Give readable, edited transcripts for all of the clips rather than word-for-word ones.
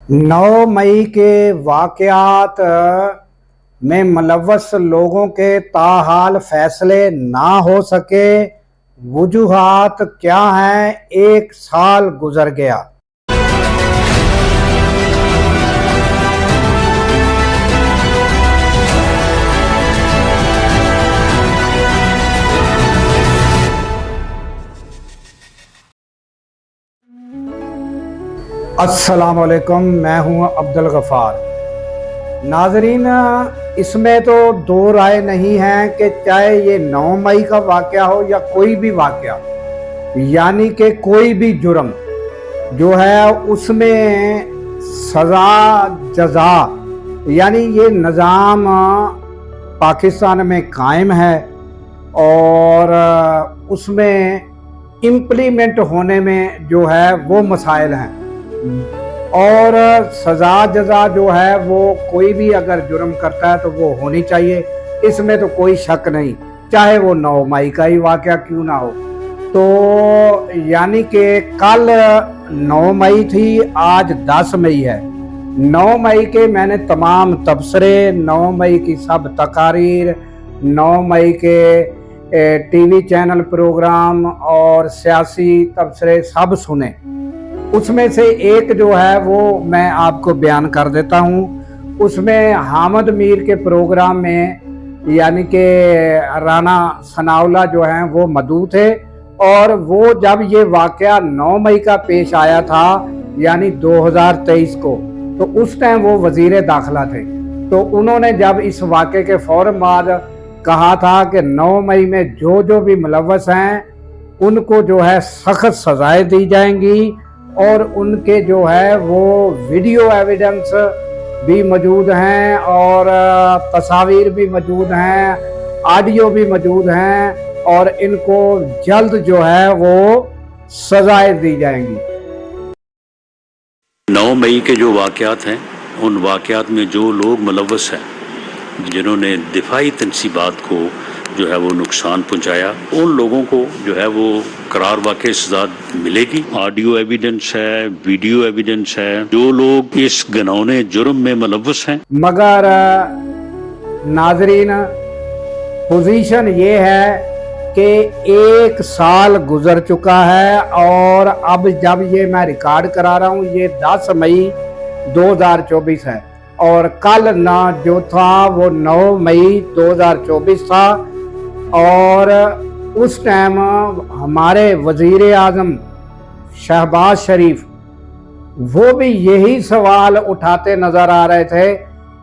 9 मई के वाक़यात में मुलव्वस लोगों के ताहाल फैसले ना हो सके, वजूहात क्या हैं? 1 साल गुजर गया। अस्सलाम वालेकुम, मैं हूँ अब्दुल गफ़ार। नाजरीन, इसमें तो दो राय नहीं है कि चाहे ये 9 मई का वाक़या हो या कोई भी वाक़या, यानी कि कोई भी जुर्म जो है उसमें सज़ा जज़ा यानी ये निज़ाम पाकिस्तान में कायम है और उसमें इम्प्लीमेंट होने में जो है वो मसाइल हैं। और सज़ा जज़ा जो है वो कोई भी अगर जुर्म करता है तो वो होनी चाहिए, इसमें तो कोई शक नहीं, चाहे वो 9 मई का ही वाक़या क्यों ना हो। तो यानी कि कल 9 मई थी, आज 10 मई है। 9 मई के मैंने तमाम तबसरे, 9 मई की सब तकारीर, 9 मई के टीवी चैनल प्रोग्राम और सियासी तबसरे सब सुने। उसमें से एक जो है वो मैं आपको बयान कर देता हूँ। उसमें हामिद मीर के प्रोग्राम में यानी कि राना सनाउल्लाह जो हैं वो मौजूद थे, और वो जब ये वाक़या 9 मई का पेश आया था यानी 2023 को, तो उस टाइम वो वज़ीर दाखिला थे। तो उन्होंने जब इस वाक़े के फ़ौरन बाद कहा था कि 9 मई में जो जो भी मुलव्वस हैं उनको जो है सख्त सज़ाएँ दी जाएंगी, और उनके जो है वो वीडियो एविडेंस भी मौजूद हैं और तस्वीर भी मौजूद हैं, ऑडियो भी मौजूद हैं, और इनको जल्द जो है वो सजाएं दी जाएंगी। 9 मई के जो वाक़यात हैं, उन वाक़यात में जो लोग मुलव्वस हैं, जिन्होंने दिफाई तनसीबात को जो है वो नुकसान पहुंचाया, उन लोगों को जो है वो करार वाक़ई सज़ा मिलेगी। ऑडियो एविडेंस है, वीडियो एविडेंस है, जो लोग इस घिनौने जुर्म में मुलव्वस हैं। मगर नाजरीन, पोजीशन ये है कि 1 साल गुजर चुका है, और अब जब ये मैं रिकॉर्ड करा रहा हूँ ये 10 मई 2024 है, और कल ना जो था वो 9 मई 2024 था। और उस टाइम हमारे वज़ीर आज़म शहबाज शरीफ वो भी यही सवाल उठाते नज़र आ रहे थे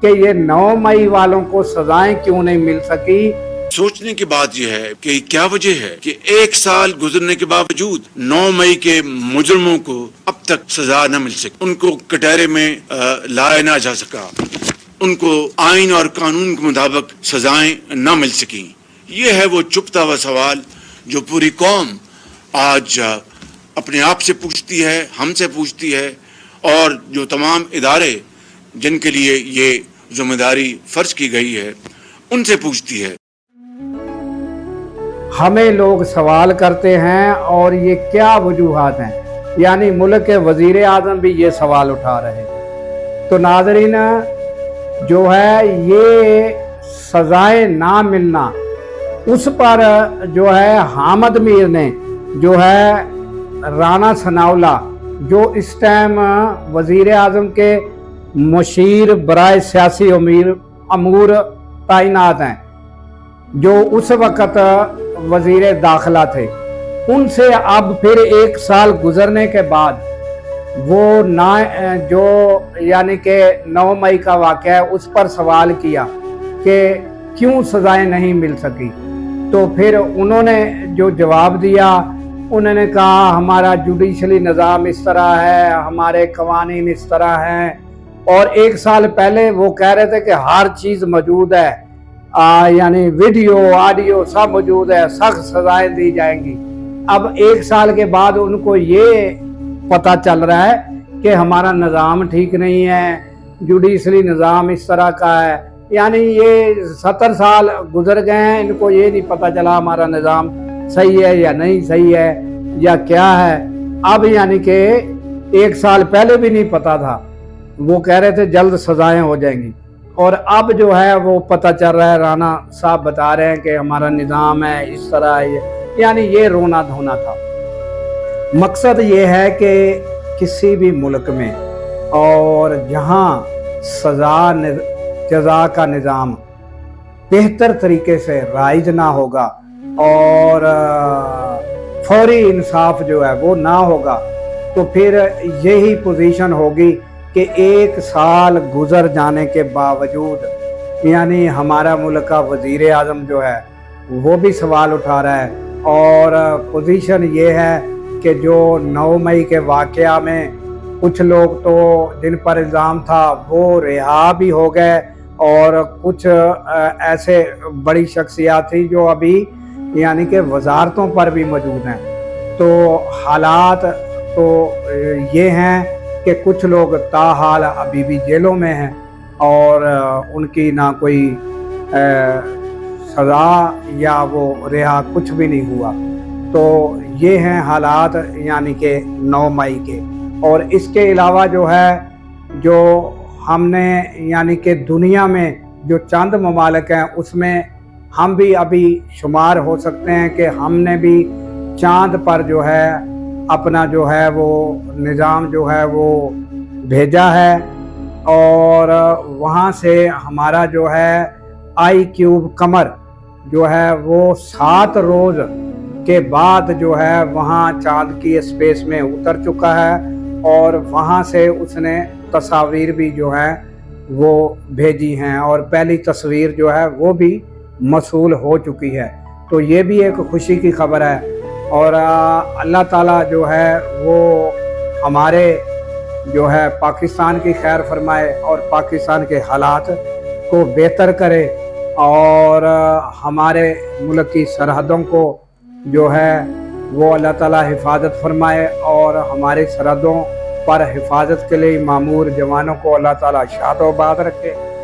कि ये 9 मई वालों को सज़ाएं क्यों नहीं मिल सकी। सोचने की बात यह है कि क्या वजह है कि 1 साल गुजरने के बावजूद 9 मई के मुजरमों को अब तक सजा न मिल सकी, उनको कटहरे में लाया ना जा सका, उनको आइन और कानून के मुताबिक सजाएं न मिल सकी। ये है वो चुपता हुआ सवाल जो पूरी कौम आज अपने आप से पूछती है, हमसे पूछती है, और जो तमाम इदारे जिनके लिए ये जिम्मेदारी फर्ज की गई है उनसे पूछती है। हमें लोग सवाल करते हैं और ये क्या वजूहात हैं, यानी मुल्क के वज़ीर आज़म भी ये सवाल उठा रहे हैं। तो नाज़रीन, जो है ये सज़ाएं ना मिलना, उस पर जो है हामिद मीर ने जो है राना सनाउल्लाह, जो इस टाइम वज़ीर आज़म के मुशीर बराए सियासी अमूर तैनात हैं, जो उस वक़्त वज़ीर दाखिला थे, उनसे अब फिर 1 साल गुजरने के बाद वो ना जो यानी कि 9 मई का वाक़या है उस पर सवाल किया कि क्यों सज़ाएं नहीं मिल सकी। तो फिर उन्होंने जो जवाब दिया, उन्होंने कहा हमारा जुडिशली निज़ाम इस तरह है, हमारे कवानीन इस तरह हैं, और 1 साल पहले वो कह रहे थे कि हर चीज़ मौजूद है, यानी वीडियो ऑडियो सब मौजूद है, सख्त सजाएं दी जाएंगी। अब 1 साल के बाद उनको ये पता चल रहा है कि हमारा निज़ाम ठीक नहीं है, जुडिशली निज़ाम इस तरह का है, यानी ये 70 साल गुजर गए हैं, इनको ये नहीं पता चला हमारा निज़ाम सही है या नहीं सही है या क्या है। अब यानी कि 1 साल पहले भी नहीं पता था। वो कह रहे थे जल्द सजाएं हो जाएंगी, और अब जो है वो पता चल रहा है, राना साहब बता रहे हैं कि हमारा निज़ाम है इस तरह, यानी ये रोना धोना था। मकसद ये है कि किसी भी मुल्क में और जहाँ जज़ा का निज़ाम बेहतर तरीके से राइज ना होगा और फौरी इंसाफ जो है वो ना होगा, तो फिर यही पोजीशन होगी कि 1 साल गुजर जाने के बावजूद यानी हमारा मुल्क का वज़ीर आज़म जो है वो भी सवाल उठा रहा है, और पोजीशन ये है कि जो 9 मई के वाक़या में कुछ लोग तो जिन पर इल्ज़ाम था वो रिहा भी हो गए, और कुछ ऐसे बड़ी शख्सियात थी जो अभी यानी कि वजारतों पर भी मौजूद हैं। तो हालात तो ये हैं कि कुछ लोग ताहाल अभी भी जेलों में हैं और उनकी ना कोई सज़ा या वो रिहा कुछ भी नहीं हुआ। तो ये हैं हालात यानी कि 9 मई के। और इसके अलावा जो है, जो हमने यानी कि दुनिया में जो चंद ममालिक हैं उसमें हम भी अभी शुमार हो सकते हैं कि हमने भी चांद पर जो है अपना जो है वो निज़ाम जो है वो भेजा है, और वहाँ से हमारा जो है IQ कमर जो है वो 7 रोज़ के बाद जो है वहाँ चांद की स्पेस में उतर चुका है, और वहाँ से उसने तस्वीर भी जो है वो भेजी हैं, और पहली तस्वीर जो है वो भी मौसूल हो चुकी है। तो ये भी एक खुशी की खबर है, और अल्लाह ताला जो है वो हमारे जो है पाकिस्तान की खैर फरमाए और पाकिस्तान के हालात को बेहतर करे, और हमारे मुल्क की सरहदों को जो है वो अल्लाह ताला हिफाजत फरमाए, और हमारी सरहदों पर हिफाजत के लिए मामूर जवानों को अल्लाह ताला शाद-ओ-बाद रखे।